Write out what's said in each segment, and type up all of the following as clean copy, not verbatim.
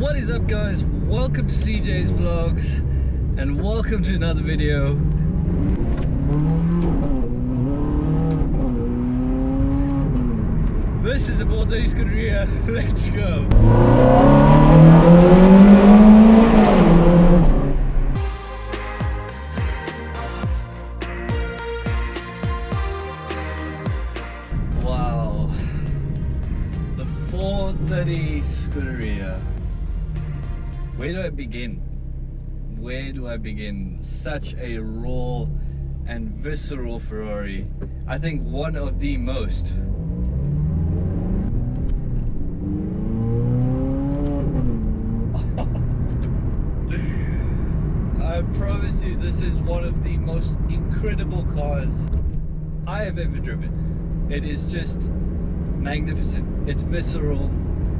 What is up, guys? Welcome to CJ's Vlogs and welcome to another video. This is the 430 Scuderia. Let's go. Wow. The 430 Scuderia. Where do I begin? Where do I begin? Such a raw and visceral Ferrari. I think one of the most. I promise you, this is one of the most incredible cars I have ever driven. It is just magnificent. It's visceral,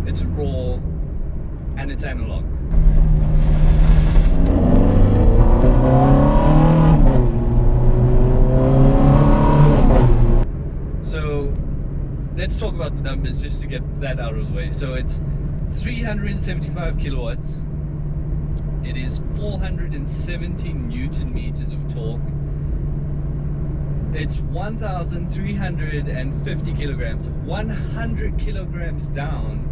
it's raw, and it's analog. So let's talk about the numbers just to get that out of the way. So it's 375 kilowatts. It is 470 Newton meters of torque. It's 1,350 kilograms, 100 kilograms down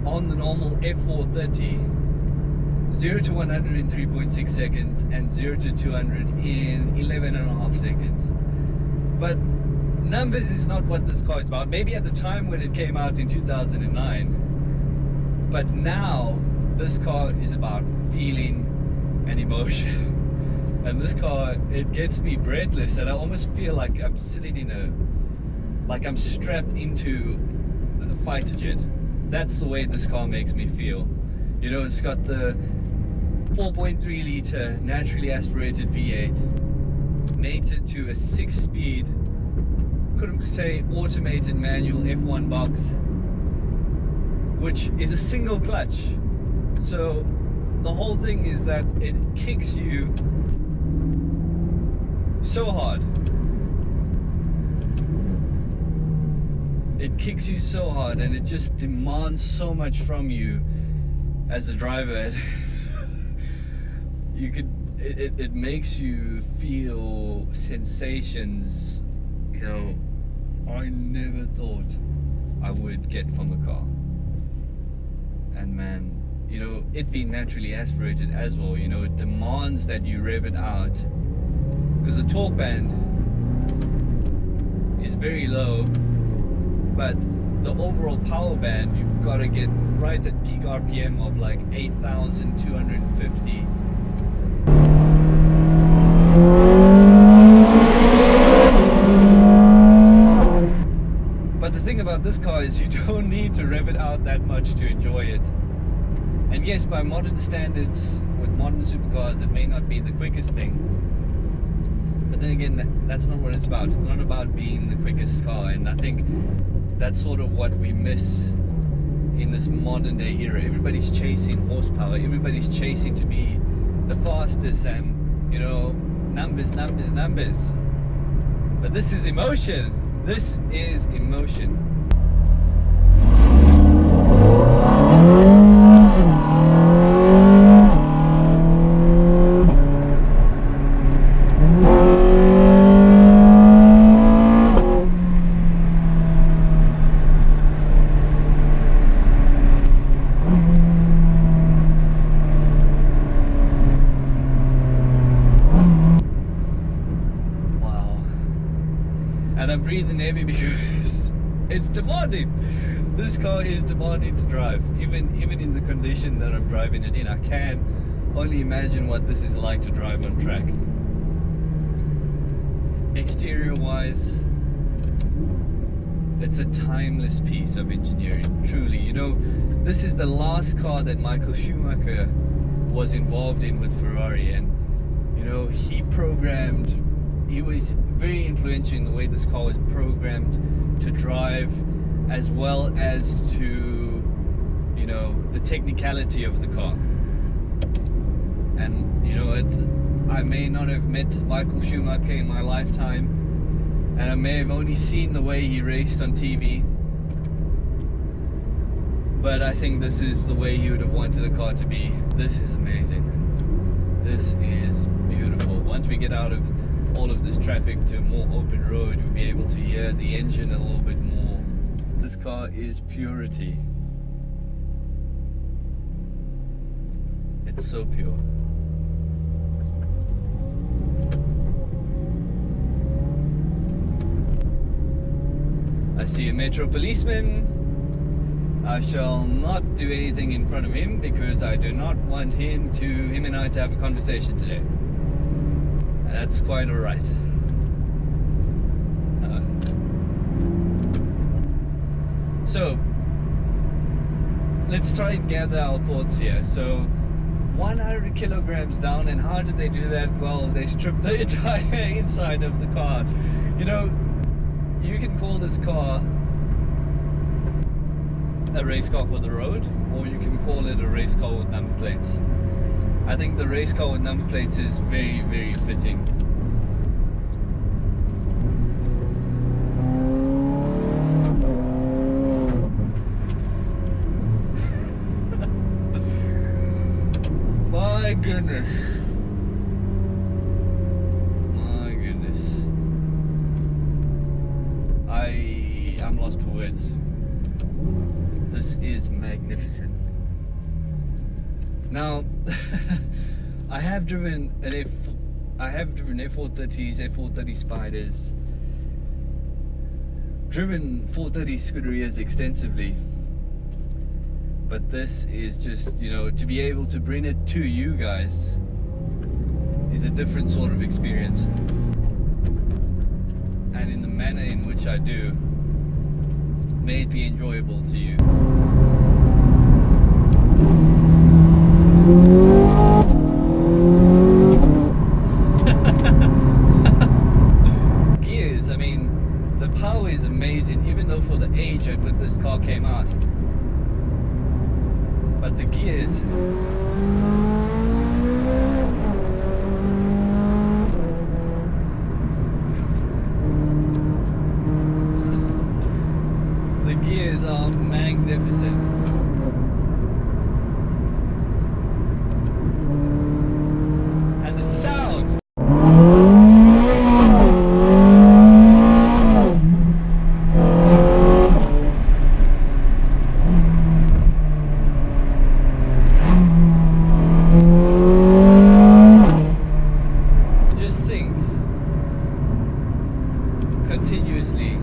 on the normal F430, 0 to 100 in 3.6 seconds and 0 to 200 in 11.5 seconds. But numbers is not what this car is about. Maybe at the time when it came out in 2009, but now this car is about feeling and emotion. And this car, it gets me breathless, and I almost feel like I'm sitting in like I'm strapped into a fighter jet. That's the way this car makes me feel. You know, it's got the 4.3 liter naturally aspirated V8, mated to a 6-speed, couldn't say automated manual F1 box, which is a single clutch. So the whole thing is that it kicks you so hard. It kicks you so hard, and it just demands so much from you as a driver. It makes you feel sensations, you know, I never thought I would get from a car. And man, you know, it being naturally aspirated as well, you know, it demands that you rev it out, because the torque band is very low, but the overall power band, you've got to get right at peak RPM of like 8,250. But the thing about this car is you don't need to rev it out that much to enjoy it. And yes, by modern standards, with modern supercars, it may not be the quickest thing. But then again, that's not what it's about. It's not about being the quickest car. And I think that's sort of what we miss in this modern day era. Everybody's chasing horsepower. Everybody's chasing to be the fastest and, you know, numbers. But this is emotion. This is emotion. And I'm breathing heavy because it's demanding. This car is demanding to drive. Even in the condition that I'm driving it in, I can only imagine what this is like to drive on track. Exterior wise, it's a timeless piece of engineering, truly. You know, this is the last car that Michael Schumacher was involved in with Ferrari, and you know, he was very influential in the way this car was programmed to drive, as well as to, you know, the technicality of the car. And you know, I may not have met Michael Schumacher in my lifetime, and I may have only seen the way he raced on TV, but I think this is the way you would have wanted a car to be. This is amazing. This is beautiful. Once we get out of all of this traffic to a more open road, we'll be able to hear the engine a little bit more. This car is purity. It's so pure. I see a metro policeman. I shall not do anything in front of him because I do not want him and I to have a conversation today. And that's quite alright. So, let's try and gather our thoughts here. So, 100 kilograms down, and how did they do that? Well, they stripped the entire inside of the car. You know, you can call this car a race car for the road, or you can call it a race car with number plates. I think the race car with number plates is very, very fitting. My goodness. My goodness. I'm lost for words. This is magnificent. Now, I have driven F430s, F430 Spiders, driven 430 Scuderias extensively, but this is just, you know, to be able to bring it to you guys is a different sort of experience, and in the manner in which I do, may it be enjoyable to you. Gears, I mean, the power is amazing, even though for the age at which this car came out. But the gears, the gears are magnificent. And the sound. Just sings continuously.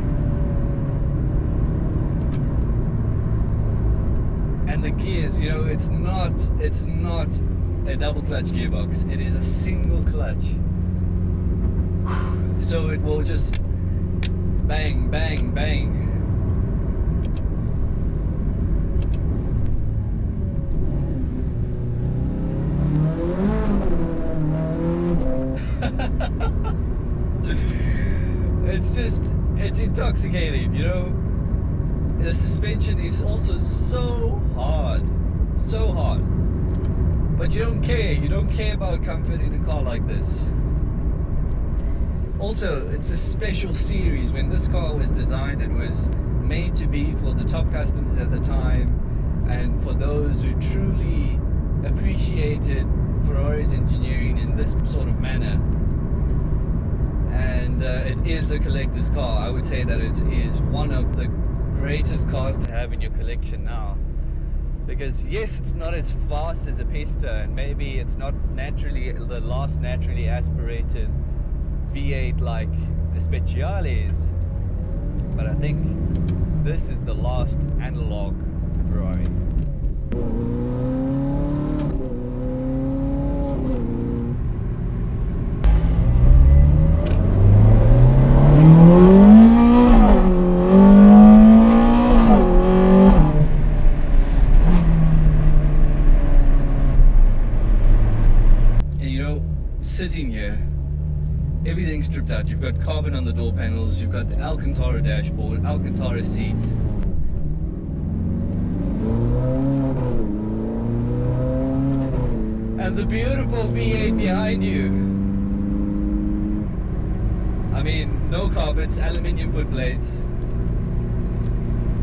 And the gears, you know, it's not a double clutch gearbox. It is a single clutch. So it will just bang, bang, bang. It's intoxicating, you know. The suspension is also so hard, but you don't care about comfort in a car like this. Also, it's a special series. When this car was designed, it was made to be for the top customers at the time, and for those who truly appreciated Ferrari's engineering in this sort of manner. And it is a collector's car. I would say that it is one of the greatest cars to have in your collection now, because yes, it's not as fast as a Pista, and maybe it's not naturally the last naturally aspirated V8 like a Speciale is, but I think this is the last analog Ferrari. Sitting here, everything's stripped out. You've got carbon on the door panels, you've got the Alcantara dashboard, Alcantara seats. And the beautiful V8 behind you. I mean, no carpets, aluminium foot plates.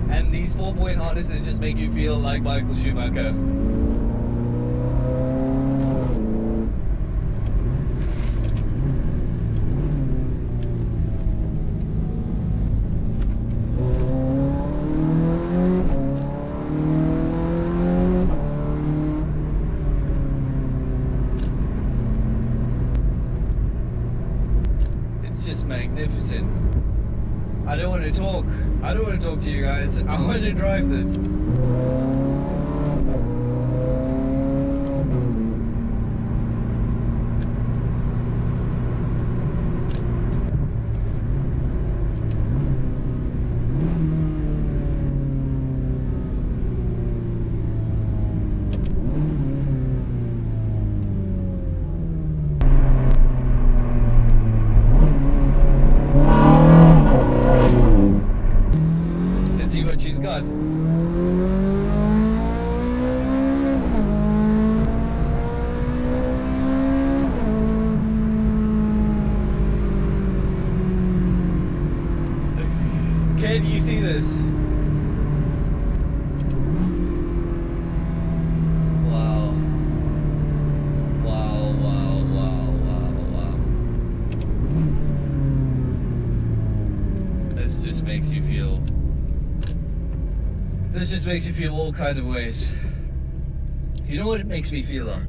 And these 4-point harnesses just make you feel like Michael Schumacher. Magnificent. I don't want to talk. I don't want to talk to you guys. I want to drive this. She's got. Can you see this? Wow. Wow, wow, wow, wow, wow. This just makes you feel all kind of ways. You know what it makes me feel like?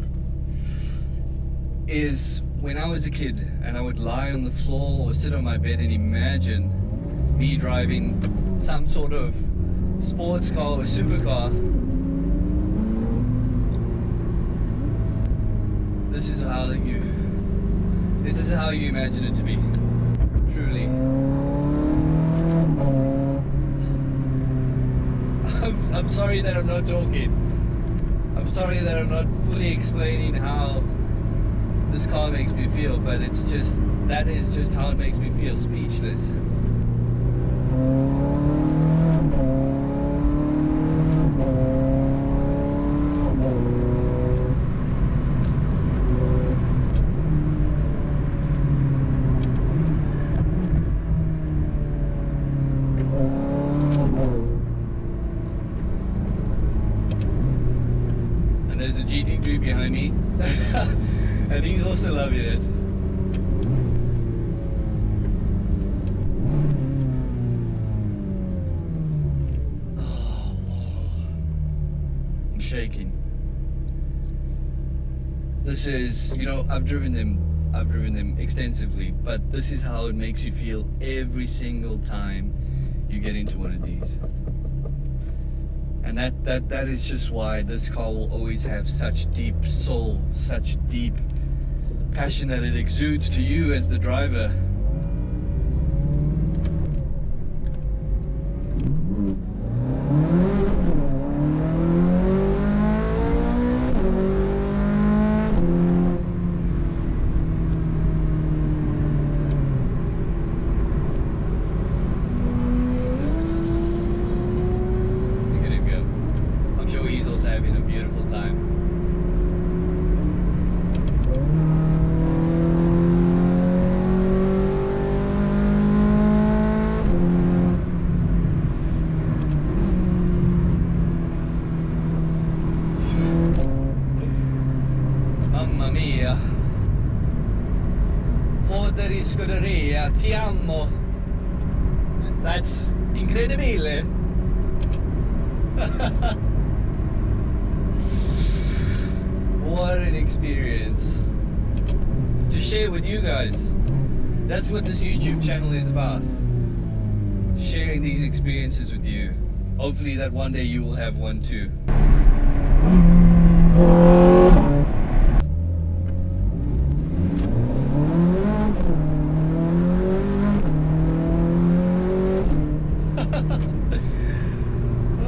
Is when I was a kid and I would lie on the floor or sit on my bed and imagine me driving some sort of sports car or supercar. This is how you imagine it to be. Truly. I'm sorry that I'm not talking. I'm sorry that I'm not fully explaining how this car makes me feel, but that is just how it makes me feel, speechless. There's a GT3 behind me, and he's also loving it. Oh, wow. I'm shaking. This is, I've driven them extensively, but this is how it makes you feel every single time you get into one of these. And that is just why this car will always have such deep soul, such deep passion that it exudes to you as the driver. He's also having a beautiful time. Mamma mia. Ferrari Scuderia, ti amo. That's incredibile. What an experience to share with you guys. That's what this YouTube channel is about. Sharing these experiences with you. Hopefully that one day you will have one too.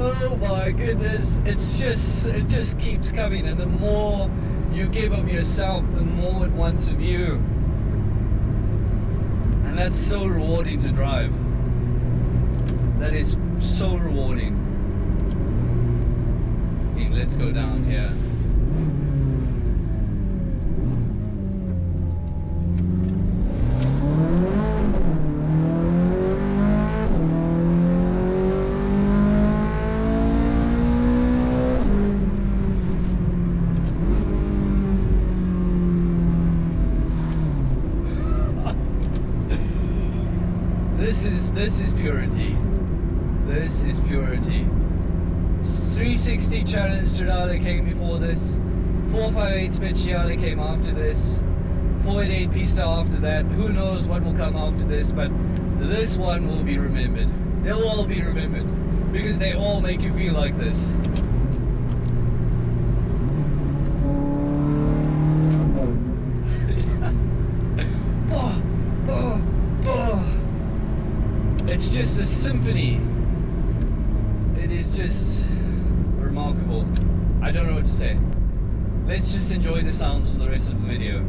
Oh my goodness, it just keeps coming, and the more you give of yourself, the more it wants of you. And that's so rewarding to drive. That is so rewarding. Okay, let's go down here. This is purity. This is purity. 360 Challenge Stradale came before this. 458 Speciale came after this. 488 Pista after that. Who knows what will come after this, but this one will be remembered. They'll all be remembered because they all make you feel like this. It's just a symphony. It is just remarkable. I don't know what to say. Let's just enjoy the sounds for the rest of the video.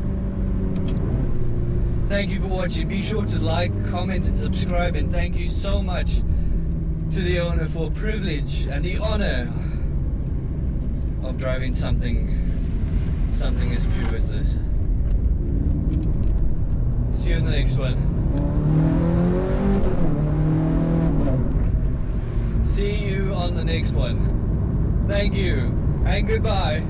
Thank you for watching. Be sure to like, comment and subscribe, and thank you so much to the owner for the privilege and the honor of driving something as pure as this. See you in the next one. See you on the next one. Thank you and goodbye.